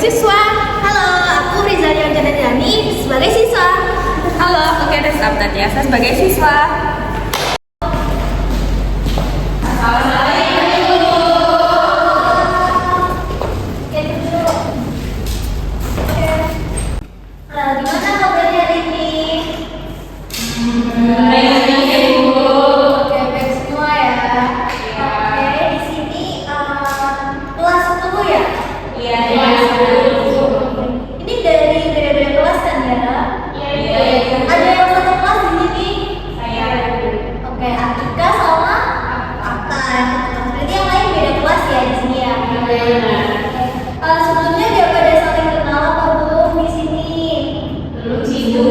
siswa. Halo, aku Rizal Jani sebagai siswa. Halo, aku Kedes Abtatiasa sebagai siswa. Gimana kabarnya hari ini? Oke, baik semua ya. Oke, di sini kelas 10 ya? Iya. Ini dari beda-beda kelas kan ya? Iya. Ada yang satu kelas di sini? Saya. Oke, Atika sama Ata. Berarti yang lain beda kelas ya di sini ya? Sebelumnya udah pada saling kenal apa belum di sini? Belum sih, Bu.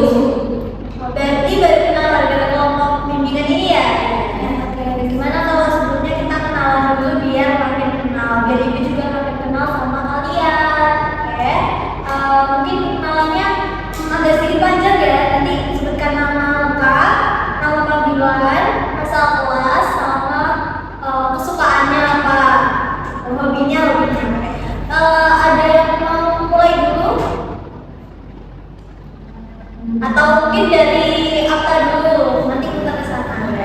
Berarti baru kenal dari kelompok bimbingan ini ya? Oke, gimana kalau sebelumnya kita kenalan dulu biar makin kenal, biar ibu juga makin kenal sama kalian. Oke, mungkin kenalannya agak sedikit panjang ya. Nanti sebutkan nama lengkap, nama panggilan, asal kelas, sama kesukaannya apa, hobinya. Ada yang mau mulai dulu? Atau mungkin dari Akta dulu, nanti kita ke sana.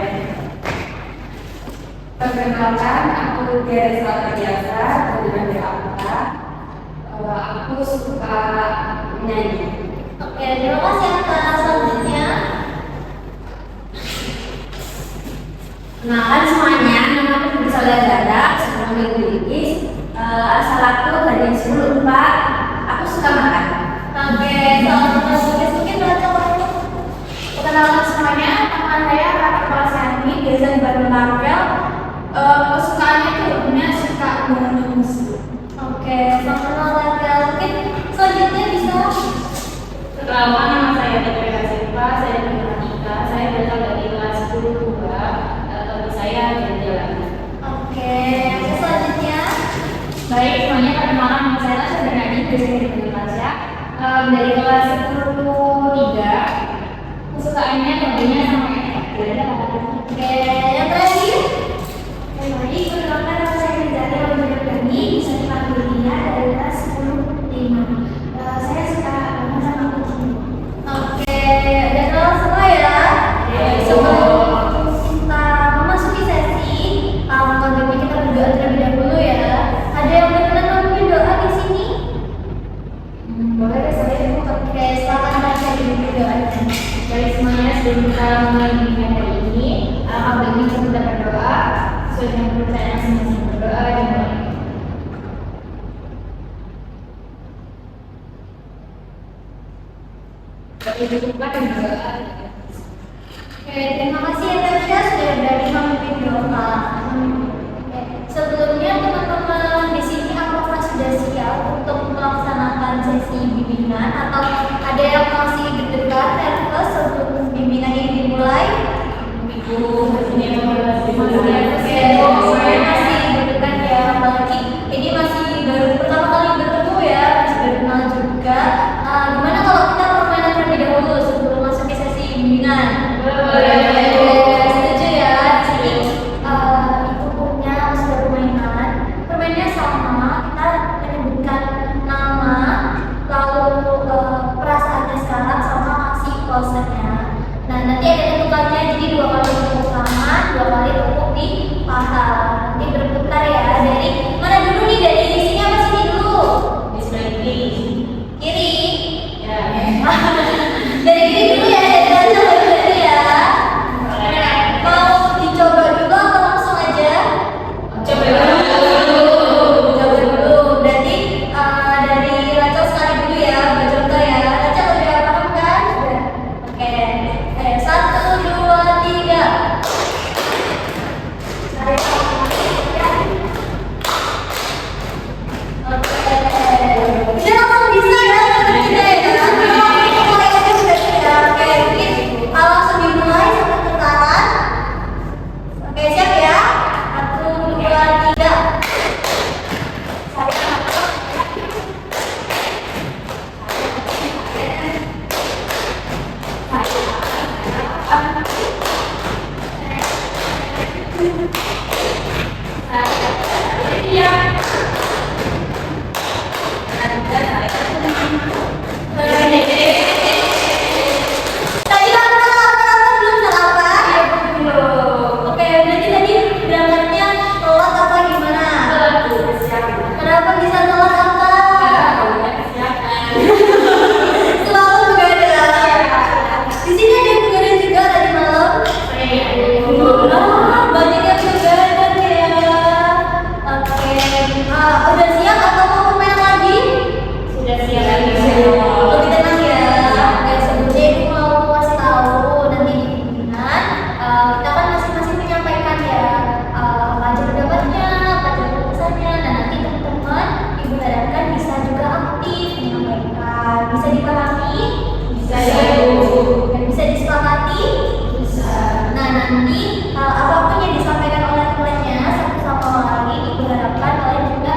Perkenalkan, aku Kedes Abtatiasa dari Akta. Aku suka menyanyi. Oke, terima kasih Akta. Selanjutnya, Kenalkan semuanya, nama aku Rizal Zada, sebagai Bilkis. Asal aku dari 10 Pak. Aku suka makan. oke, mungkin baca waktu. Perkenalkan semuanya, nama saya Rata Prasanti, biasa dibantu tampil. Kesukaannya itu hobinya suka menonton musik. Oke, selamat kenal Raka. Mungkin selanjutnya bisa. Perkenalkan, nama saya Tetra Silva, saya dari Matematika. Saya berasal dari kelas 10-2. Hobi saya jalan-jalan. Oke, selanjutnya. Baik, semuanya perkenalkan nama saya Tasya Bernadi, biasa dipanggil Tasya. Dari kelas 10-3. Kesukaannya hobinya sama kayak beda. Oke, yang terakhir. Baik, perkenalkan nama saya Rizal Jani, bisa dipanggil Nia dari kelas 10-5. Saya suka banget sama kucing. Oke, udah kenal semua ya? Sebelum kita memasuki sesi, kontennya kita berdoa terlebih dahulu ya. Ada yang berkenan memimpin doa di sini? Boleh deh, saya mau Oke, silakan baca dulu doanya. Baik semuanya, sebelum kita mulai bimbingan hari ini, apabila kita sudah berdoa, sesuai dengan kepercayaan masing-masing berdoa dimulai. Cukuplah dan berdoa. Oke, terima kasih ya Tasya sudah berani memimpin doa. Oke, sebelumnya teman-teman di sini apakah sudah siap untuk melaksanakan sesi bimbingan atau ada yang masih deg-degan nervous sebelum bimbingan ini dimulai? Saya masih deg-degan ya, apalagi ini masih baru pertama kali bertemu ya, masih baru kenal juga. Gimana kalau kita permainan terlebih dahulu sebelum masuk ke sesi bimbingan? Setuju ya. Di sini itu punya sudah permainan. Permainannya sama. Kita menyebutkan nama, lalu perasaannya sekarang sama kasih pulsenya. Nah, nanti ada tentukannya. Jadi 2 kali tepuk tangan, 2 kali tepuk di nanti apapun yang disampaikan oleh temannya satu sama lain, ibu harapkan kalian juga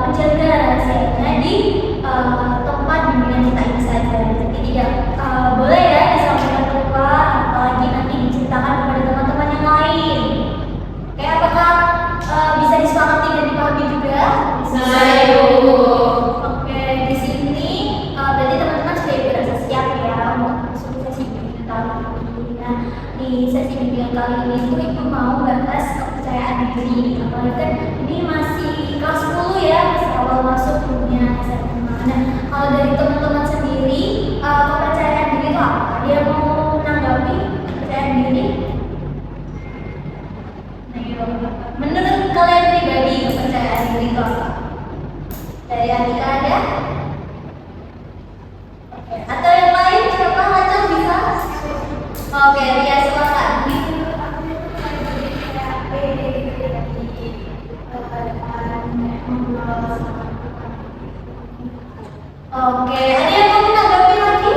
menjaga rahasianya di tempat bimbingan kita ini saja. Jadi tidak boleh ya disampaikan keluar, apalagi nanti diceritakan kepada teman-teman yang lain. Oke, apakah bisa disepakati dan dipahami juga? Saya Ibu. Oke, di sini berarti teman-teman sudah berasa siap ya untuk masuk sesi bimbingan kali ini. Nah, di sesi bimbingan kali ini itu Ibu mau bahas kepercayaan diri. Apalagi kan ini masih kelas 10 ya, masih awal masuk dunia SMA. Nah, kalau dari teman-teman sendiri, kepercayaan diri itu apa? Dia mau menanggapi kepercayaan diri? Menurut kalian pribadi kepercayaan diri itu apa? Dari Andika ada? Oke. Atau yang lain siapa? Lanjut bisa? Oke, Ria silakan. Oke, ada yang mau menanggapi lagi?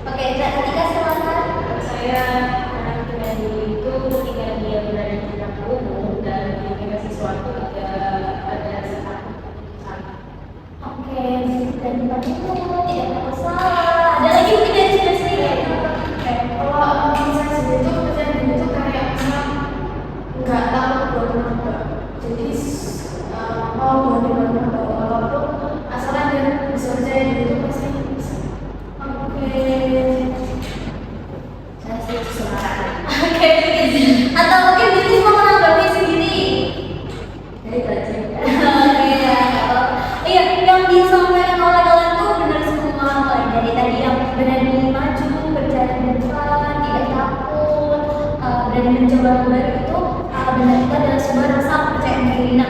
Oke, Andika silakan. Saya mengenal diri itu ketika dia berada di depan umum dan menyampaikan sesuatu ada rasa takut. Oke, dan tadi itu tidak ada masalah. Ada lagi mungkin dari sudah sendiri. Oke, Kalau misalnya sendiri itu kepercayaan diri itu kayak misal nggak takut buat mencoba. Jadi mau buat mencoba apapun, asalnya dia bisa percaya diri itu pasti bisa. oke. Saya setuju sama Kak. Oke, atau mungkin Billy mau menanggapi sendiri. Jadi belajar. Oke, ya. Iya, yang disampaikan oleh kalian tuh benar semua. Mulai dari tadi yang berani maju, berjalan ke depan, tidak takut, berani mencoba hal baru itu benar itu adalah sebuah rasa kepercayaan diri. Nah,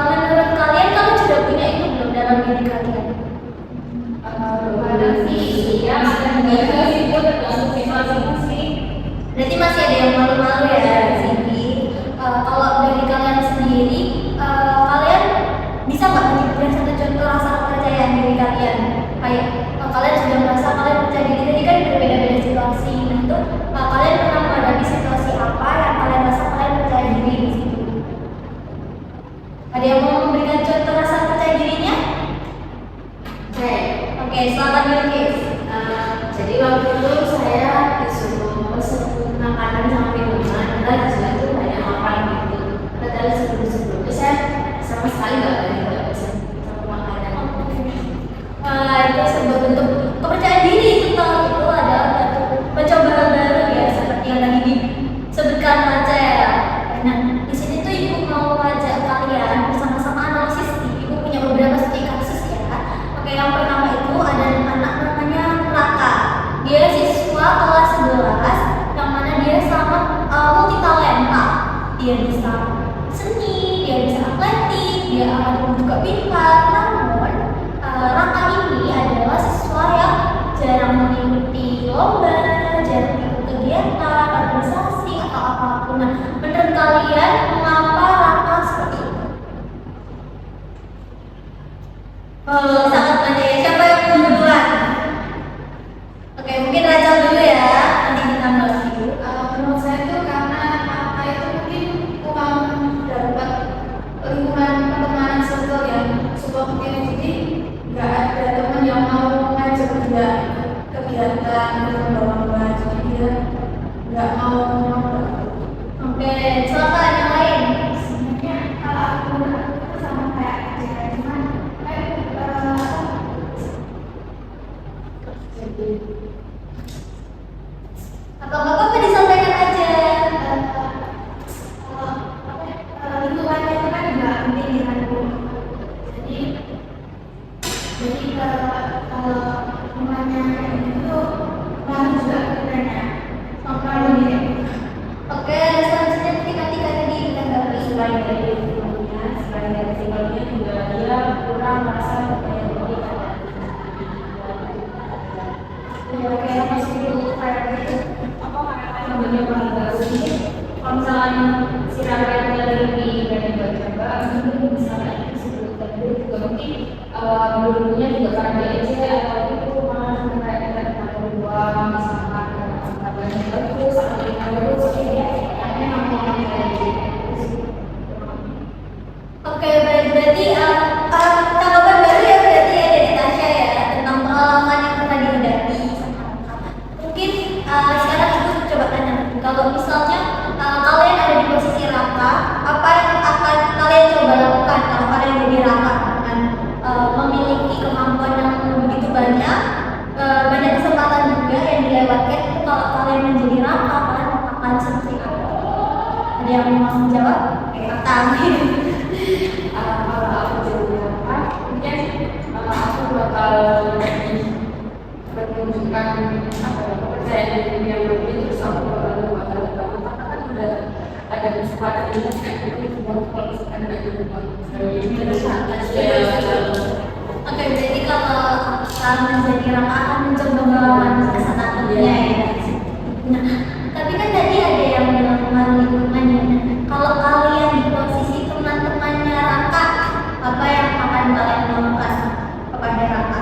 menurut kalian sudah punya itu belum dalam diri kalian? Ada sih, ya ada juga sih buat tergantung masing-masing. Berarti masih ada yang malu-malu ya di sini. Kalau dari kalian sendiri, kalian bisa nggak menyebutkan satu contoh rasa kepercayaan diri kalian? Kayak kalian sudah merasa kalian percaya diri, tadi kan berbeda-beda situasi. Nah itu kalian pernah menghadapi situasi apa yang kalian rasa kalian percaya diri di situ? Ada yang mau memberikan contoh rasa percaya dirinya? Oke, silakan Yulkis. Jadi waktu itu saya disuruh pesen makanan sama minuman, dan di situ banyak makan gitu. Padahal sebelum-sebelumnya saya sama sekali nggak pesen sama makanan. Itu sebuah bentuk kepercayaan diri itu itu adalah bentuk mencoba hal baru ya, seperti yang tadi disebutkan Maca ya. Nah, di sini tuh Ibu mau mengajak kalian bersama-sama analisis nih. Ibu punya beberapa studi kasus ya. Oke, yang pertama itu ada anak namanya Raka. Dia siswa kelas 11 yang mana dia sangat multi talenta. Dia bisa seni, dia bisa atletik, dia akan juga pintar. Namun Raka ini adalah siswa yang jarang mengikuti lomba, jarang ikut kegiatan, organisasi atau apapun. Nah, menurut kalian mengapa Raka seperti itu? Sangat banyak ya. Siapa yang mau duluan? Oke, mungkin Rachel dulu ya. Nanti ditambah lagi. Menurut saya itu karena apa itu mungkin kurang dapat lingkungan pertemanan circle yang support dia, jadi nggak ada teman yang mau ngajak dia kegiatan lomba-lomba, jadi dia nggak mau nyoba. Oke, silakan yang lain. Sebenarnya kalau aku sama kayak aja, cuman Apa nggak apa-apa disampaikan aja. lingkungannya itu kan nggak penting di aku. Jadi kalau lingkungannya itu baru juga kepikirannya. Kalau dia Oke, selanjutnya mungkin nanti tadi ditanggapi. Selain dari lingkungannya, selain dari sifatnya juga dia kurang merasa percaya diri pada Oke, masih dulu kayak gitu. apa namanya paling baru ini kalau misalnya si Raka itu lagi lebih berani coba mungkin misalnya sebelum tadi juga mungkin dulunya juga karena DC atau itu malah kayak kita dua misalkan banyak bagus atau lingkungan bagus Oke, berarti kalau sekarang menjadi Raka akan mencoba melawan rasa takutnya ya. Nah, tapi kan tadi ada yang bilang lingkungannya. Kalau kalian di posisi teman-temannya Raka, apa yang akan kalian lakukan kepada Raka?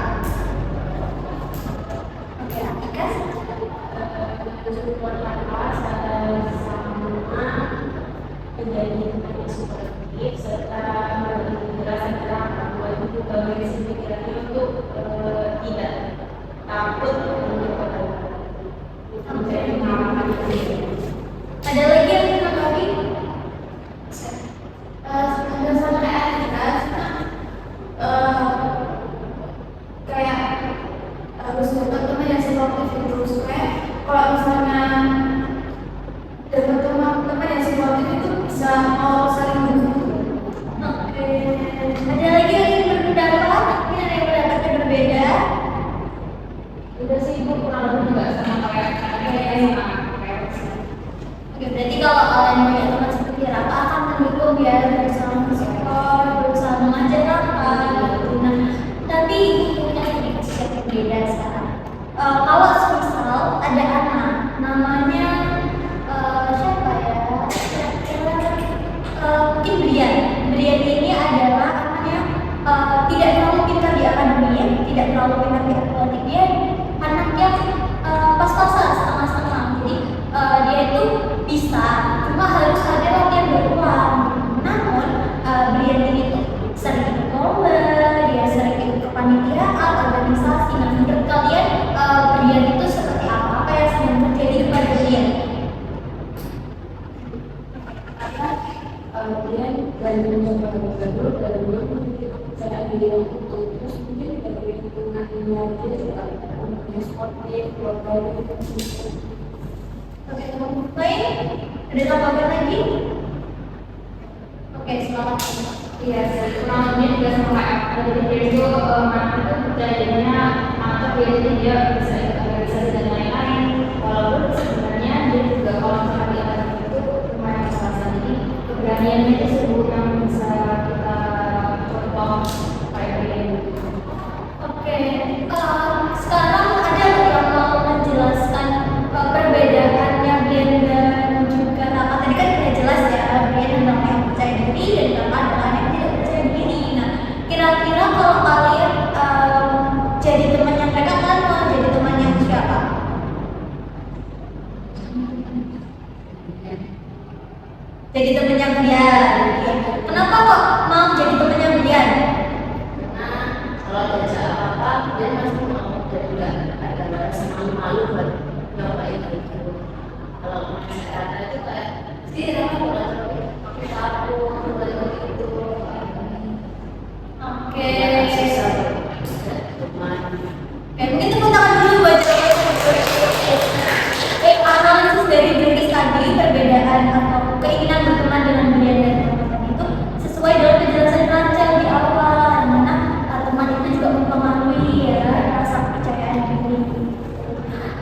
Oke, Atika. Support lantas sama menjadi teman yang suportif serta merasa bahwa itu juga berisi pikirannya untuk tidak takut untuk menjadi pengalaman itu. Ada lagi yang menanggapi? Ada sama kayak Atika, kayak harus dapat teman yang suportif itu supaya kalau misalnya dapat teman yang suportif itu bisa mau saling mendukung. Oke. Ada lagi yang ingin berpendapat? Mungkin ada yang pendapatnya berbeda. Udah sih ibu kurang lebih juga sama kayak Oke, berarti kalau kalian punya teman seperti Raka akan mendukung ya, berusaha mensupport, berusaha mengajak Raka gitu. Nah, tapi ibu punya sedikit yang berbeda sekarang. Kalau misal ada anak namanya siapa ya? Mungkin Brian. Brian ini adalah anaknya tidak terlalu pintar di akademik, tidak terlalu pintar di atletik. Dia anak yang pas-pasan, setengah-setengah. Jadi dia itu bisa, cuma harus ada latihan berulang. Namun Brian ini tuh sering ikut lomba, dia sering ikut kepanitiaan, organisasi. Nah, menurut kalian Brian itu seperti apa? Apa yang sedang terjadi kepada Brian? Kemudian dan mencoba bergaul dan cara diri yang utuh, terus mungkin dari lingkungannya dia juga punya sportif, keluarga itu. Oke, baik. Ada tambahan lagi? Oke, silakan. Iya, kurang lebih juga sama kayak dari dia itu mana itu percayaannya mantap ya, jadi dia bisa ikut organisasi dan lain-lain. Walaupun sebenarnya dia juga kalau misalnya dia ada itu lumayan pas-pasan, jadi keberaniannya itu sebuah yang bisa kita contoh kayak dia. Oke, sekarang ada yang mau menjelaskan perbedaannya Brian dan juga Raka. Tadi kan udah jelas ya, Brian adalah yang percaya diri dan Raka adalah yang tidak percaya diri. Nah, kira-kira kalau kalian jadi temannya mereka, kalian mau jadi temannya siapa? Jadi temannya Brian. Kenapa kok mau jadi temannya Brian? Karena kalau diajak apa-apa dia pasti mau dan juga ada rasa malu-malu buat nyoba itu. Kalau masyarakat itu kayak pasti orang boleh pakai sapu, boleh begitu. Oke. Susah teman. Mungkin tepuk tangan dulu buat analisis dari Brigis tadi, perbedaan atau keinginan berteman dengan Brian dan teman-teman itu sesuai dengan penjelasan Rachel di awal, mana teman itu juga mempengaruhi ya rasa kepercayaan diri.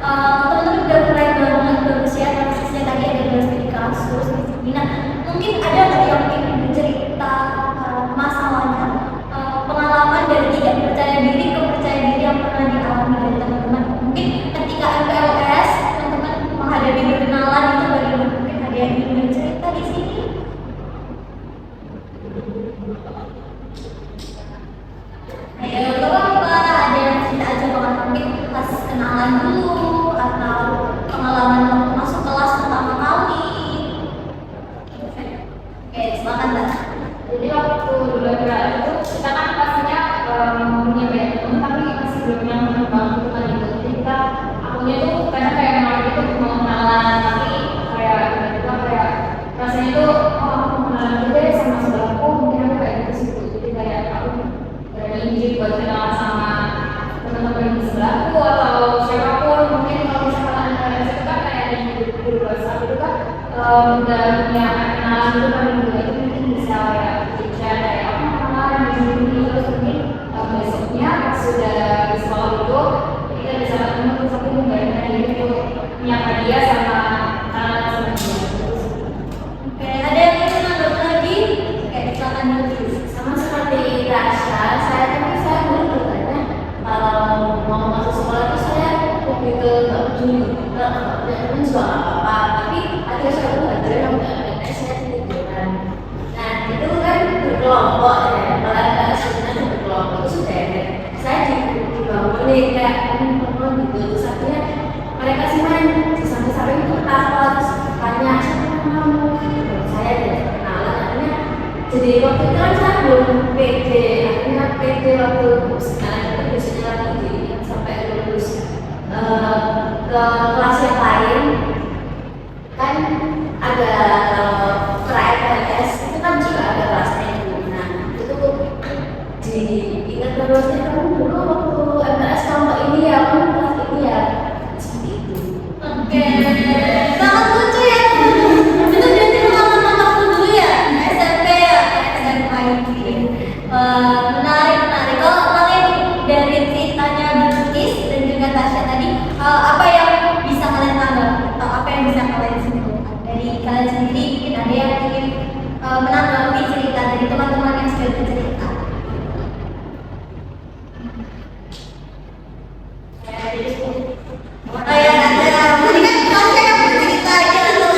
Teman-teman udah mulai banget bagus ya analisisnya, tadi ada 2 studi kasus di sini. Nah, mungkin ada nggak yang ingin bercerita masalahnya, pengalaman dari tidak percaya diri ke percaya diri yang pernah dialami dari teman-teman. Mungkin ketika MPLS teman-teman menghadapi perkenalan itu bagaimana? Mungkin ada yang ingin bercerita di sini. Ayo, apa ada yang cerita aja bahkan mungkin pas kenalan dulu atau pengalaman waktu masuk kelas pertama kali. Oke, silakan Mbak. Jadi waktu dulu itu kita kan pastinya punya banyak teman tapi masih belum yang banget kan gitu. Jadi kita akunya tuh kadang kayak malu itu mau kenalan tapi kayak tiba-tiba kayak rasanya tuh oh aku mau kenalan juga deh sama saudaraku, mungkin aku kayak gitu sih. Jadi kayak aku berani diri buat kenalan sama teman-teman di sebelahku atau siapapun. Mungkin kalau misalkan ada itu kan kayak di grup WhatsApp itu kan udah punya kenalan itu kan juga itu mungkin bisa kayak bicara kayak apa kenalan di sini terus mungkin besoknya pas sudah di sekolah itu kita bisa ketemu terus aku membayangkan diri untuk menyapa dia sama kenalan sama dia. Oke, ada yang ingin menambah lagi? Oke, silakan dulu. Sama seperti punya teman juga nggak apa-apa, tapi ada satu hari yang nggak saya tiduran. Nah itu kan berkelompok ya, kalau nggak sebenarnya berkelompok itu sudah ada. Saya dibangunin kayak teman-teman gitu, terus akhirnya mereka semua sampai itu ketawa terus tanya siapa kamu, saya tidak kenalan. Akhirnya jadi waktu itu kan saya belum pede, akhirnya pede waktu sekarang itu biasanya lagi di sampai lulus ke kelas yang lain kan ada pra-FLS itu kan juga ada kelasnya itu. Nah itu diingat terusnya, kamu dulu waktu MTS kelompok ini ya, kamu kelas ini ya, seperti itu. Oke, sangat lucu ya. Itu berarti pengalaman waktu dulu ya, SMP ya, SMA ini. Menarik. Kalau kalian dari ceritanya Bilkis dan juga Tasya tadi, apa yang bisa kalian tanggapi atau apa yang bisa kalian simpulkan dari kalian sendiri? Mungkin ada yang ingin menanggapi cerita dari teman-teman yang sudah bercerita. Oh ya, ada. Tadi kan Tasya yang bercerita aja lalu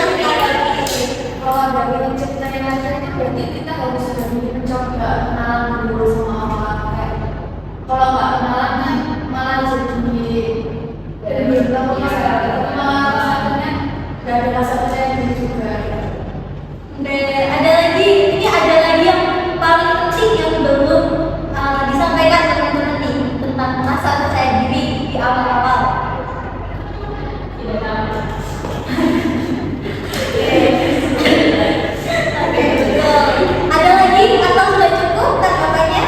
Kalau dari cerita yang ada itu berarti kita harus sudah mencoba kenalan dulu sama orang. Kayak kalau nggak kenalan kan malah jadi berlaku malah rasanya nggak ada rasa percaya diri juga. Ada lagi, ini ada lagi yang paling penting yang belum disampaikan teman-teman nih tentang rasa percaya diri di awal-awal. Tidak tahu. Oke, betul. Ada lagi atau sudah cukup tanggapannya?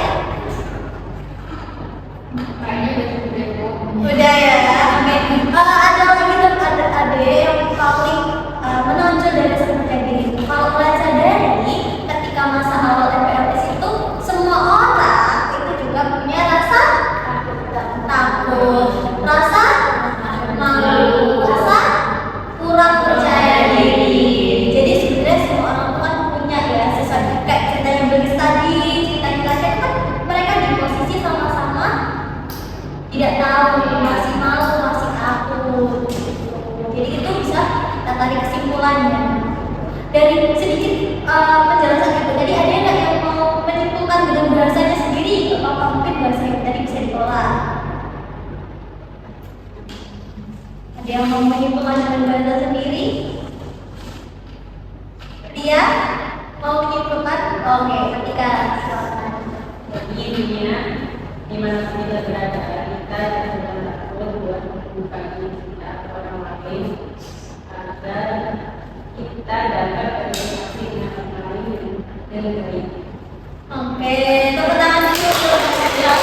Kayaknya udah cukup deh, Bu. Udah ya, oke. Ada lagi dan ada yang paling menonjol dari rasa percaya diri. Kalau kalian sadari, ketika masa awal MPLS itu semua orang itu juga punya rasa takut, rasa malu, rasa kurang percaya diri. Jadi sebenarnya semua orang tuh kan punya ya, sesuatu kayak cerita yang Bilkis tadi, cerita yang Tasya kan mereka di posisi sama-sama tidak tahu, masih malu, masih takut gitu. Jadi itu bisa kita tarik kesimpulannya dari sedikit penjelasan itu. Tadi ada nggak yang mau menyimpulkan dengan bahasanya sendiri? Gak apa-apa, mungkin bahasa yang tadi bisa dikelola. Ada yang mau menyimpulkan dengan bahasa sendiri? Dia mau menyimpulkan? Oke, ketika silakan. Jadi intinya dimanapun kita berada, kita jangan takut buat membuka diri kita ke orang lain agar kita dapat berinteraksi dengan orang lain dengan baik. Oke, tepuk tangan dulu untuk Tasya.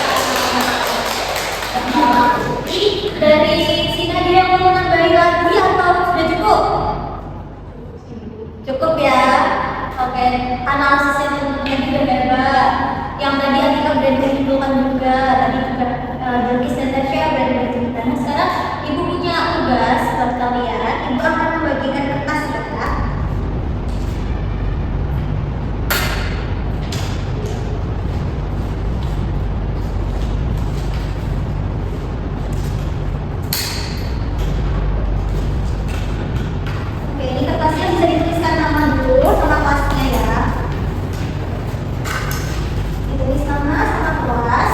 Dari sini dia yang mau nambahin lagi atau sudah cukup? Cukup ya. Oke, analisisnya tentunya juga hebat. Yang tadi Atika udah disimpulkan juga, tadi juga Bilkis dan Tasya udah bercerita. Nah sekarang Ibu punya tugas buat kalian. Ibu akan membagikan kertas ya. Oke, ini kertasnya bisa dituliskan nama dulu sama kelasnya ya. Ditulis nama sama kelas.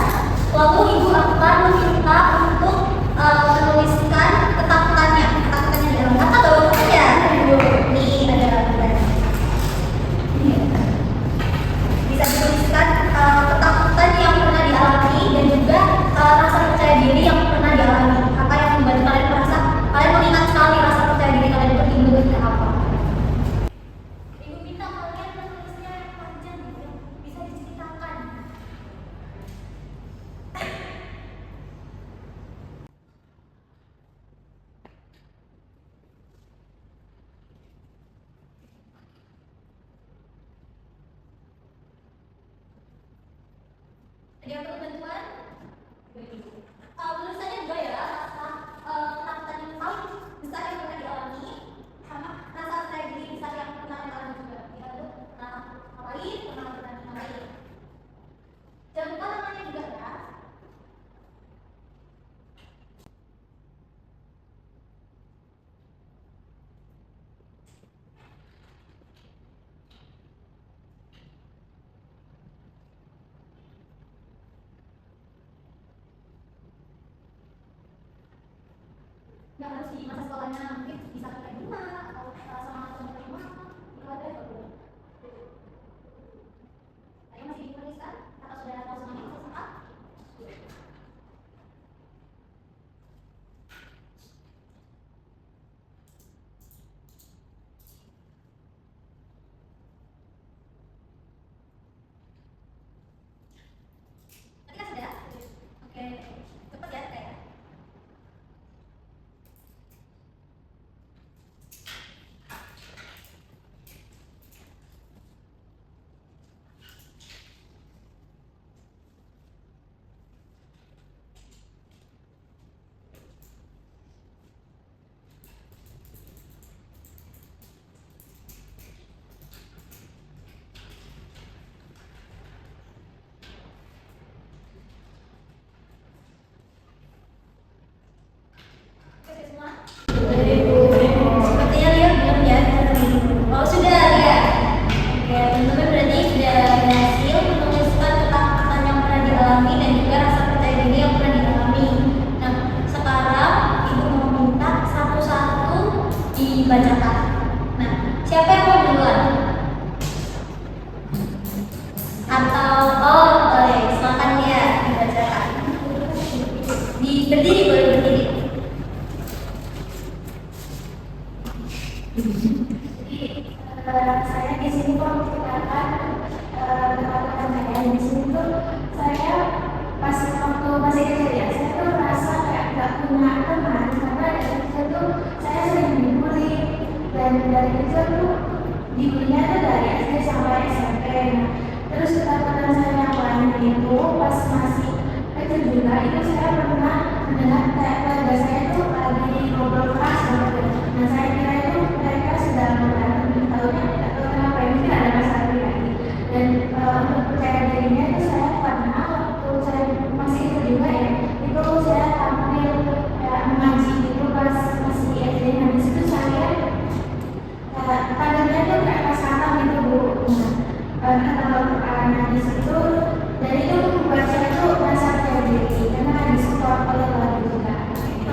masa sekolahnya mungkin bisa kita di rumah atau sama teman di rumah itu ada ya Bu? Ayo masih dituliskan atau sudah tahu semuanya sempat? Tadi kan sudah? Oke, cepat ya kayak. Oke semua? Sepertinya Lia belum ya. Oh sudah Lia. Oke teman-teman berarti sudah berhasil menuliskan ketakutan yang pernah dialami dan juga rasa percaya diri yang pernah dialami. Nah sekarang ibu mau minta satu-satu dibacakan. Nah siapa yang mau duluan? Atau boleh silakan Lia dibacakan. Berdiri boleh berdiri. Saya di sini kok menceritakan ketakutan saya. Di sini tuh saya pas waktu masih kecil ya, saya tuh merasa kayak gak punya teman karena dari kecil tuh saya sering dibully dan dari kecil tuh dibulinya tuh dari SD sampai SMP. Nah, terus ketakutan saya yang lain itu pas masih kecil juga itu saya pernah mendengar kayak keluarga saya tuh lagi ngobrol keras gitu. Nah saya kira itu mereka sedang berantem, tahunya tidak tahu kenapa ya, mungkin ada masalah pribadi. Dan untuk percaya dirinya itu saya karena waktu saya masih itu juga ya, itu saya tampil kayak mengaji gitu pas masih SD. Nah di situ saya tangannya tuh kayak pas kata gitu Bu. Nah kata Quran di situ dan itu membuat saya tuh merasa percaya diri karena disupport oleh lagu juga.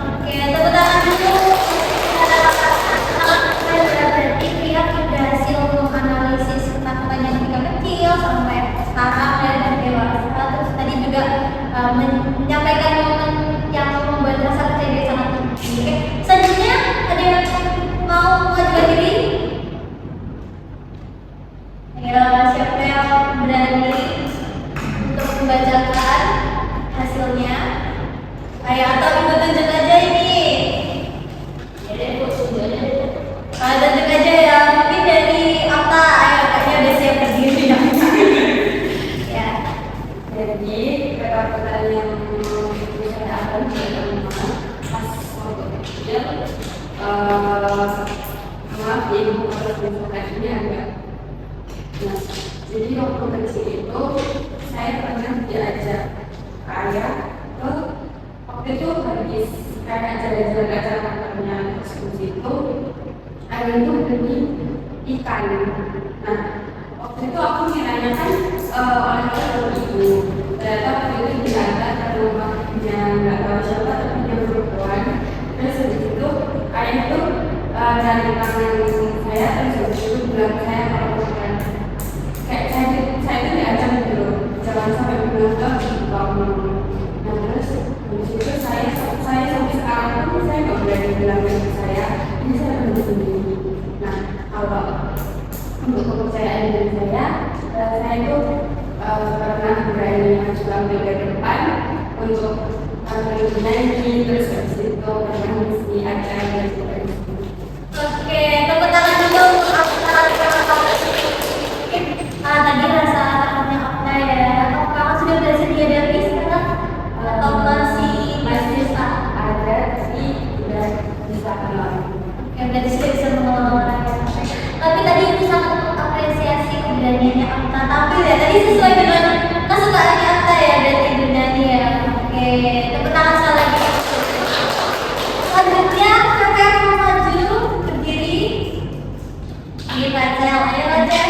Oke, tepuk tangan dulu. Berarti Lia sudah berhasil menganalisis ketakutannya ketika kecil sampai sekarang dan dewasa. Terus tadi juga menyampaikan momen yang membuat rasa percaya diri sangat tinggi. Oke, selanjutnya ada yang mau mengajukan diri? Ayo, siapa yang berani untuk membacakan hasilnya? Ayo, atau ibu tunjuk aja ini. Jadi aku sebenarnya Tunjuk aja ya, mungkin dari apa? Ayo, kayaknya udah siap berdiri ya. Ya. Jadi ketakutan yang saya alami pas waktu kecil, maaf ya ibu kalau misalkan ini agak. Nah, jadi waktu kecil itu saya pernah diajak ayah ke waktu itu habis kayak jalan-jalan acara kantornya terus itu ayah itu beli ikan. Nah waktu itu aku kiranya kan oleh ibu ternyata waktu itu diantar ke rumahnya nggak tahu siapa tapi dia perempuan. Terus habis itu ayah itu cari tangan saya terus habis itu bilang saya kalau bukan kayak saya itu diancam gitu loh, jangan sampai bilang ke kamu. Nah terus habis itu saya sampai sekarang pun saya nggak berani bilang ke saya ini saya belum sendiri. Nah kalau untuk kepercayaan diri saya itu pernah berani maju tampil ke depan untuk tampil menyanyi, terus habis itu pernah mengisi acara dan sebagainya. Oke, tepuk tangan dulu. Tadi rasa takutnya apa ya? Atau kakak sudah berhasil dihadapi sekarang? Atau masih bisa? Ada tapi tidak bisa kenal. Oke, berarti sudah bisa mengelola orang ya. Tapi tadi itu sangat mengapresiasi keberaniannya Akta. Tapi ya tadi sesuai dengan kesukaannya Akta ya, berarti bernyanyi ya. Oke, tepuk tangan sekali lagi. Selanjutnya siapa yang mau maju berdiri? Ini Rachel, ayo Rachel.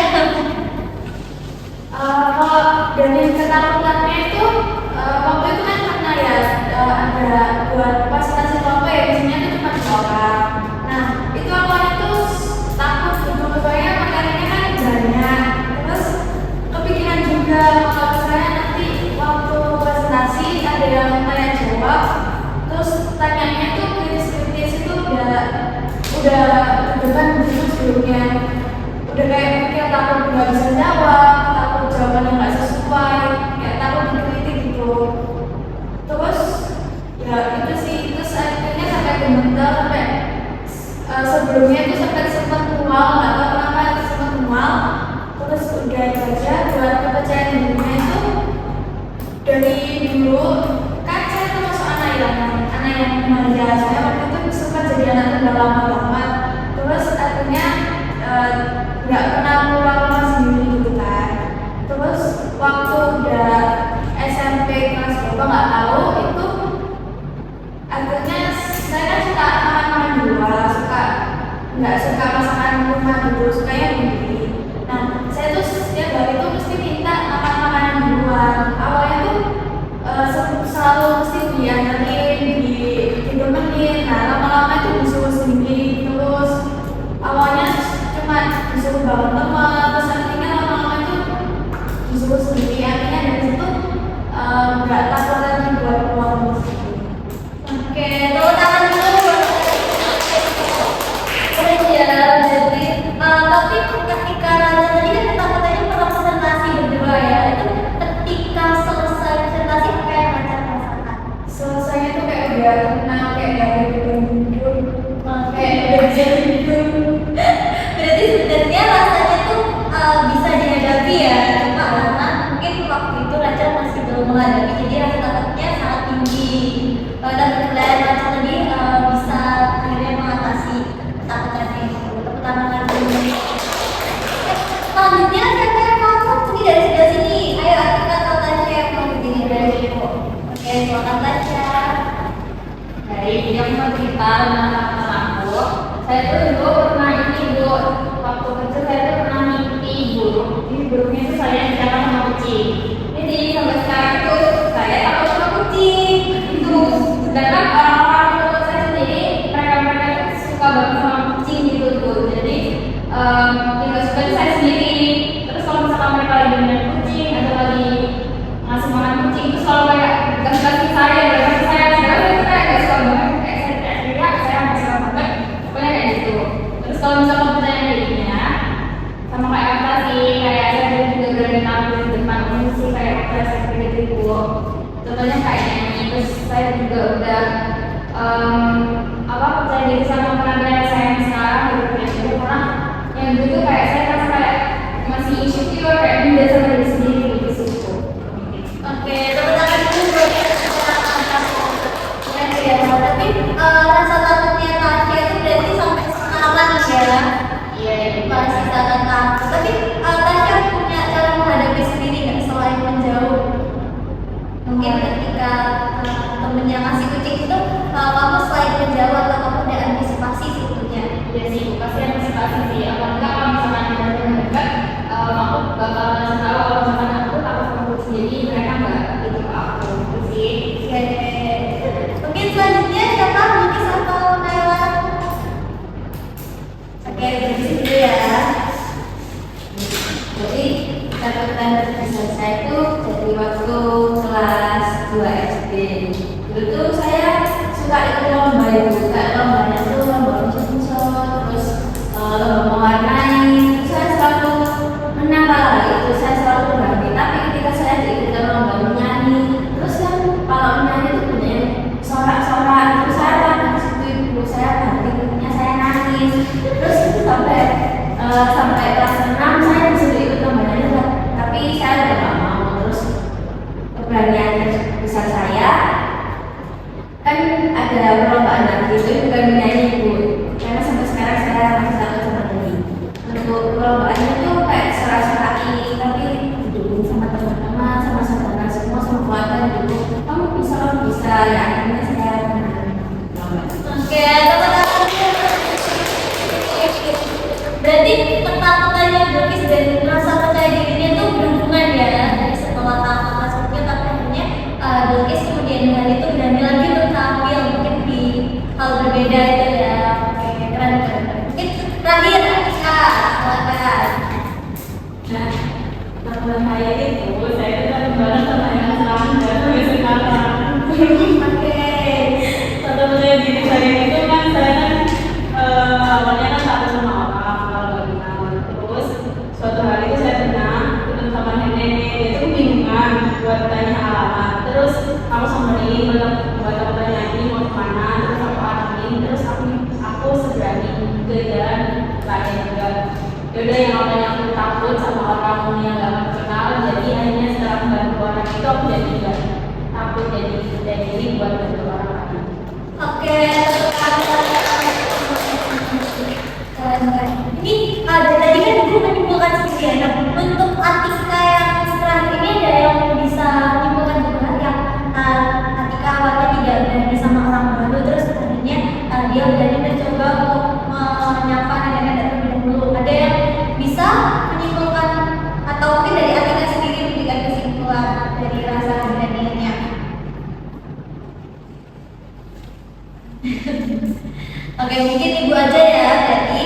Kalau dari ketakutannya itu waktu itu kan karena ya ada buat pas kasih foto ya biasanya itu cuma 2 orang. jawab. Terus tanyanya tuh kritis itu udah depan gitu sebelumnya, udah kayak mikir takut nggak bisa jawab, takut jawabannya nggak sesuai, kayak takut dikritik gitu. Terus ya itu sih, terus akhirnya sampai gemeter, sampai sebelumnya itu sampai sempat mual, nggak tahu kenapa sempat mual. Terus udah aja buat kepercayaan dirinya itu dari dulu kan saya termasuk anak yang manja. Saya waktu itu sempat jadi anak tunggal lama-lama, terus akhirnya nggak pernah pulang sendiri gitu kan. Terus waktu udah SMP kelas berapa nggak tahu itu, akhirnya saya kan suka makan di luar, nggak suka masakan rumah gitu, sukanya sendiri. Nah saya tuh setiap hari tuh mesti minta makan makanan di luar. Awalnya tuh selalu mesti diantarin, ditemenin. Nah lama-lama itu disuruh sendiri, terus awalnya cuma disuruh bangun teman, terus akhirnya lama-lama itu disuruh sendiri. Akhirnya dari situ nggak takut lagi buat pulang sendiri. Oke, tepuk tangan dulu buat keren ya. Jadi tapi ketika Raja tadi kan ketakutannya pernah presentasi berdua ya, itu ketika selesai presentasi apa yang Raja rasakan? Selesainya tuh kayak udah tenang, kayak dari hidup, kayak udah jadi hidup. Berarti sebenarnya rasanya tuh bisa dihadapi ya, cuma karena mungkin waktu itu Raja masih belum menghadapi, jadi rasa takutnya sangat tinggi. Dan kemudian Raja tadi bisa akhirnya mengatasi ketakutannya itu. Tepuk tangan lagi. Selanjutnya saya pengen kamu pergi dari sebelah sini. Ayo kita Tasya mau begini dari sini. Oke, silakan Tasya. Baik, jadi aku mau cerita tentang teman aku. Saya tuh dulu pernah waktu kecil saya tuh pernah mimpi burung. Ini burungnya itu saya dimakan sama kucing. Jadi sampai sekarang tuh saya takut sama kucing. Itu sedangkan orang-orang tua saya sendiri mereka suka banget sama kucing gitu tuh. Jadi yang gak suka itu saya sendiri. Terus kalau misalkan mereka lagi main kucing atau lagi ngasih makan kucing itu selalu kayak kasih saya, sedangkan itu kayak gak suka banget, kayak saya teriak, saya gak suka banget, pokoknya kayak gitu. Terus kalau misalkan pertanyaan dirinya sama kayak apa sih, kayak saya dulu juga berani tampil di depan umum sih, kayak waktu SMP gitu. Contohnya kayak nyanyi, terus saya juga udah percaya diri sama penampilan saya yang sekarang gitu. Jadi karena yang dulu kayak saya rasa kayak masih insecure, kayak beda sama diri sendiri gitu sih. Oke, tepuk tangan dulu buat keren ya. Tapi rasa takutnya Tasya itu berarti sampai sekarang ya. Iya, Masih sangat takut. Tapi Tasya punya cara menghadapi sendiri nggak selain menjauh? Mungkin ketika temennya ngasih kucing itu, kamu selain menjauh atau kamu udah antisipasi sebetulnya? iya sih, pasti antisipasi sih. Apa enggak kalau misalkan kita dekat, aku bakal ngasih tahu kalau misalkan aku takut sama kucing, jadi mereka nggak gitu ke aku gitu sih. Oke. Mungkin selanjutnya siapa? Lukis atau Nailah? Oke, dari situ ya. Jadi ketakutan terbesar saya itu dari waktu kelas 2 SD. Dulu tuh saya suka ikut lomba itu, kayak lombanya tuh lomba unsur-unsur, terus lomba mewarnai. Saya selalu menang kalau itu, saya selalu berani. Tapi ketika saya diikutkan lomba menyanyi, terus kan kalau menyanyi itu punya sorak-sorak, terus saya lagi di situ, ibu saya bantingnya, saya nangis. Terus itu sampai kelas 6 saya disuruh ikut lombanya, tapi saya udah gak mau. Terus keberanian besar saya kan ada perlombaan lagi, itu bukan menyanyi Bu, karena sampai sekarang saya masih takut sama nyanyi. Untuk perlombaannya tuh kayak sorak-sorak ini, tapi didukung sama teman-teman, sama saudara semua, sama keluarga gitu. Kamu bisa, ya akhirnya saya menang. Oke, teman-teman. Berarti ketakutannya Lukis dan rasa percaya dirinya itu berhubungan ya. Jadi setelah takut masuknya, tapi akhirnya Lukis kemudian hari itu berani lagi untuk tampil mungkin di hal berbeda itu ya. Oke, keren. Mungkin terakhir silakan. Nah, teman saya itu, saya itu kan banget sama yang sekarang dan sampai sekarang. Oke. terus kamu sama ini baca pertanyaan ini mau kemana, terus aku arahin, terus aku seberani ke jalan lain juga. Yaudah yang awalnya aku takut sama orang yang gak aku kenal, jadi akhirnya setelah membantu orang itu aku jadi gak takut, jadi diri buat bantu orang lain. Oke, keren. Ini dari tadi kan gue menyimpulkan sendiri ya. Nah, untuk Atika yang terakhir ini ada yang bisa menyimpulkan juga yang Atika awalnya tidak berani sama orang baru, terus akhirnya dia berani mencoba untuk menyapa nenek-nenek terlebih dahulu. Ada yang bisa menyimpulkan atau mungkin dari Atika sendiri memberikan kesimpulan dari rasa beraninya? Oke, mungkin ibu aja ya. Berarti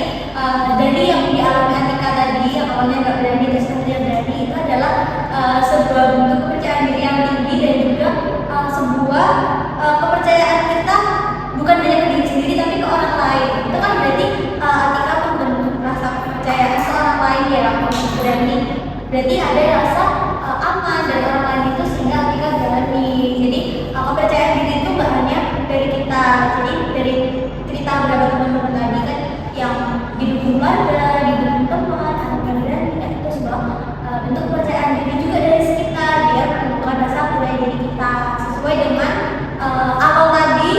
dari yang dialami Atika tadi, yang awalnya nggak berani terus akhirnya berani, itu adalah sebuah bentuk kepercayaan diri yang tinggi dan juga sebuah kepercayaan kita bukan hanya ke diri sendiri tapi ke orang lain. Itu kan berarti Atika membentuk rasa kepercayaan ke orang lain ya, berani. Berarti ada rasa aman dari orang lain itu sehingga Atika berani. Jadi kepercayaan diri itu nggak hanya dari kita. Jadi dari cerita beberapa teman-teman tadi kan yang didukung keluarga, didukung teman, anak berani, itu sebuah bentuk kepercayaan diri juga dari sekitar. Dia menentukan rasa percaya diri kita sesuai dengan awal tadi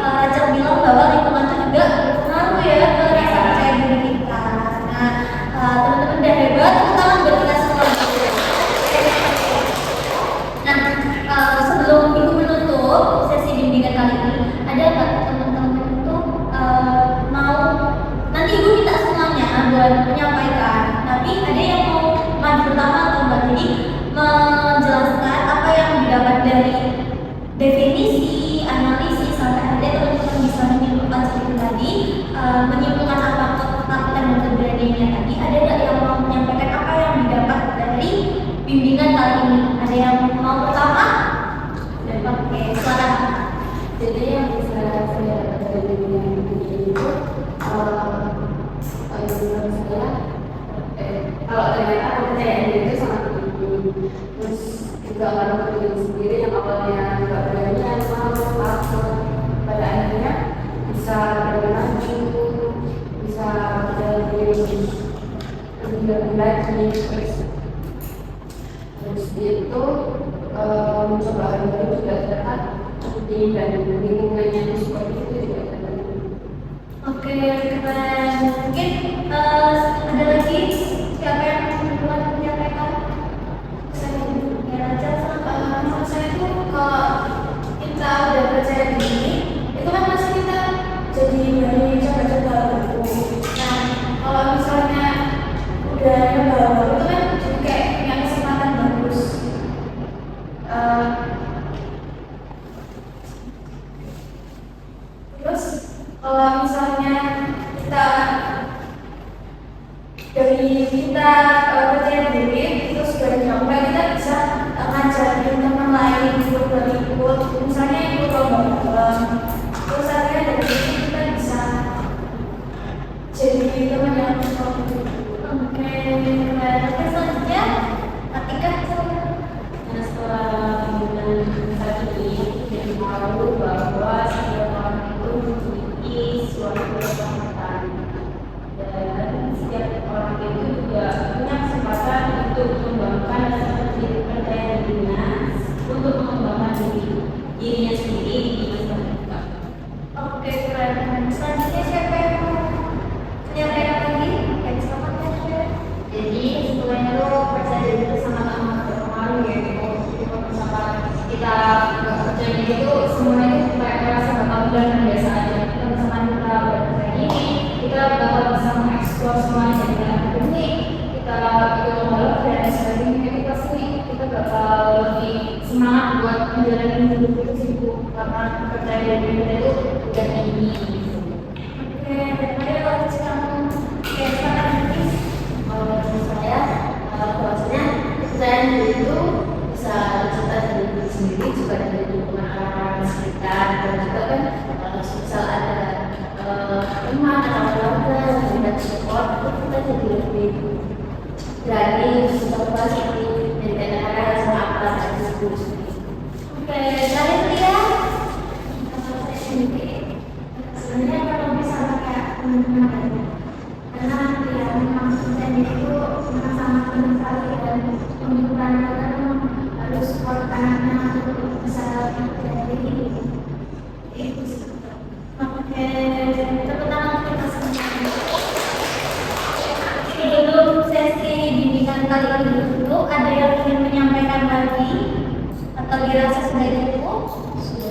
Rachel bilang bahwa lingkungan itu juga berpengaruh ya ke rasa percaya diri kita. Nah, teman-teman udah hebat, tepuk tangan buat kita semua. Nah, sebelum ibu menutup sesi bimbingan kali ini, ada nggak teman-teman itu mau nanti ibu minta semuanya buat menyampaikan, tapi ada yang mau maju pertama atau enggak? Jadi menjelaskan apa yang didapat dari definisi, analisis sampai akhirnya teman-teman bisa menyimpulkan seperti tadi, menyimpulkan apa ketakutan dan keberaniannya tadi. Ada nggak yang mau menyampaikan apa yang didapat dari bimbingan kali ini? Ada yang mau pertama? Oke, silakan. Jadi yang bisa saya dapat dari bimbingan ini itu menurut saya kalau ternyata kepercayaan diri itu sangat penting. Terus juga kalau kepercayaan sendiri yang awalnya nggak berani, malu, takut, pada akhirnya bisa bermaju, bisa percaya diri lebih lagi. Terus itu mencoba hal baru juga terdapat penting dan lingkungannya seperti itu juga terdapat. Oke, keren. Mungkin ada lagi siapa yang mau menyampaikan? Saya aja sama. Menurut saya itu kalau kita udah percaya diri, itu kan masih kita jadi berani coba-coba baru. Nah, kalau misalnya udah nyoba baru itu kan jadi kayak punya kesempatan bagus. Terus kalau misalnya kita dari kita percaya diri terus dari nyoba, kita bisa ngajarin teman lain untuk berikut, misalnya ikut lomba-lomba. Terus akhirnya dari situ kita bisa jadi teman yang positif. Oke, selanjutnya Atika. Nah, setelah bimbingan saat ini jadi tahu bahwa setiap orang itu memiliki suatu kesempatan, dan setiap orang itu juga punya kesempatan untuk mengembangkan rasa percaya dirinya, untuk mengembangkan dirinya sendiri di masa depan. Oke, keren. Selanjutnya siapa yang mau menyampaikan lagi? Oke, silakan ya, Chef. Jadi sebetulnya itu percaya diri itu sangat amat berpengaruh ya. Kalau misalkan kita nggak percaya diri itu semuanya itu kayak merasa bakal mudah dan biasa aja. Kalau misalkan kita percaya diri, kita bakal bisa mengeksplor semuanya dari akademik, kita ikut lomba dan sebagainya. Kita bakal lebih semangat buat menjalani hidup itu sih Bu, karena percaya diri kita itu udah tinggi. Oke, ada lagi kamu. Oke, silakan Hafiz. Kalau menurut saya, bahwasanya kepercayaan diri itu bisa tercipta dari diri sendiri, juga dari lingkungan orang-orang sekitar, dan juga kan misal ada teman atau keluarga yang memberikan support, itu kita jadi lebih berani mencoba seperti dari kata-kata sama apa dari diri sendiri. Oke, dirasa sudah cukup?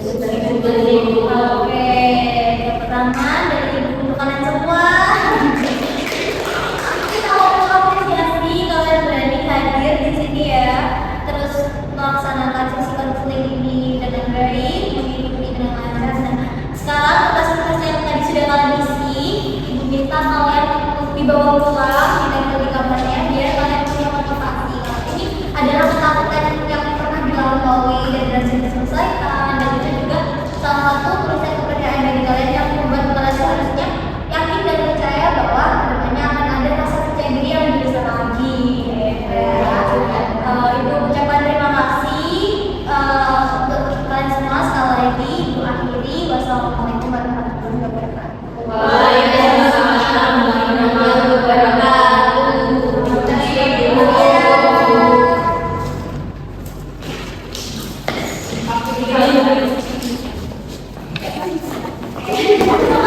Sudah cukup. Oke, yang pertama dari ibu untuk kalian semua. Kita mau apresiasi kalian berani hadir di sini ya. Terus melaksanakan sesi konseling ini dengan baik, mengikuti dengan lancar. Dan sekarang tugas-tugas yang tadi sudah kalian isi, ibu minta kalian untuk dibawa pulang, ditempel di kamarnya biar kalian punya motivasi. Kalau ini adalah ketakutan yang pernah dilalui dan berhasil diselesaikan, dan itu juga salah satu proses kepercayaan diri kalian yang membuat kalian seharusnya yakin dan percaya bahwa kedepannya akan ada rasa percaya diri yang lebih besar lagi. Ibu ucapkan terima kasih untuk kalian semua. Sekali lagi ibu akhiri, wassalamualaikum warahmatullahi wabarakatuh. Waalaikumsalam warahmatullahi wabarakatuh. Terima kasih.